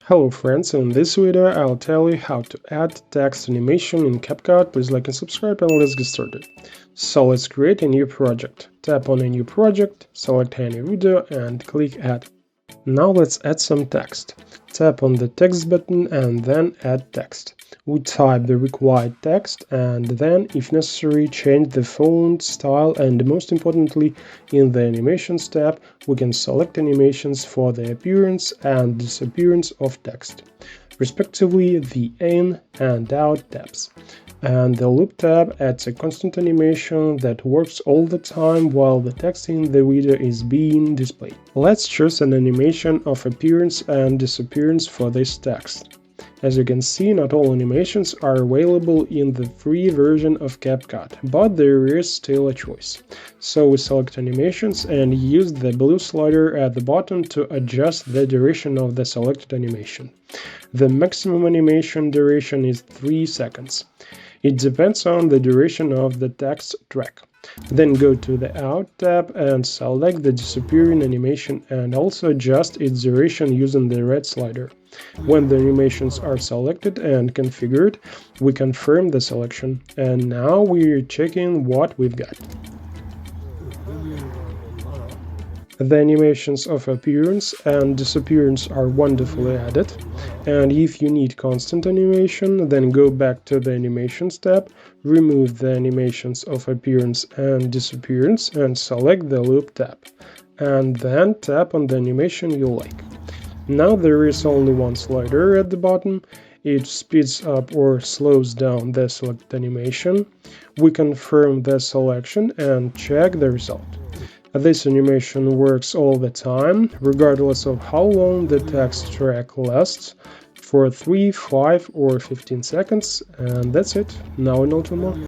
Hello friends, in this video I'll tell you how to add text animation in Capcut. Please like and subscribe and let's get started. So let's create a new project. Tap on a new project, select any video and click add. Now let's add some text. Tap on the text button and then add text. We type the required text and then, if necessary, change the font, style, and most importantly, in the animations tab, we can select animations for the appearance and disappearance of text, respectively the in and out tabs. And the loop tab adds a constant animation that works all the time while the text in the video is being displayed. Let's choose an animation of appearance and disappearance for this text. As you can see, not all animations are available in the free version of Capcut, but there is still a choice. So we select animations and use the blue slider at the bottom to adjust the duration of the selected animation. The maximum animation duration is 3 seconds. It depends on the duration of the text track. Then go to the Out tab and select the disappearing animation and also adjust its duration using the red slider. When the animations are selected and configured, we confirm the selection, and now we're checking what we've got. The animations of appearance and disappearance are wonderfully added, and if you need constant animation, then go back to the Animations tab, remove the animations of appearance and disappearance and select the Loop tab, and then tap on the animation you like. Now there is only one slider at the bottom. It speeds up or slows down the selected animation. We confirm the selection and check the result. This animation works all the time, regardless of how long the text track lasts, for 3, 5 or 15 seconds, and that's it. Now in Ultima.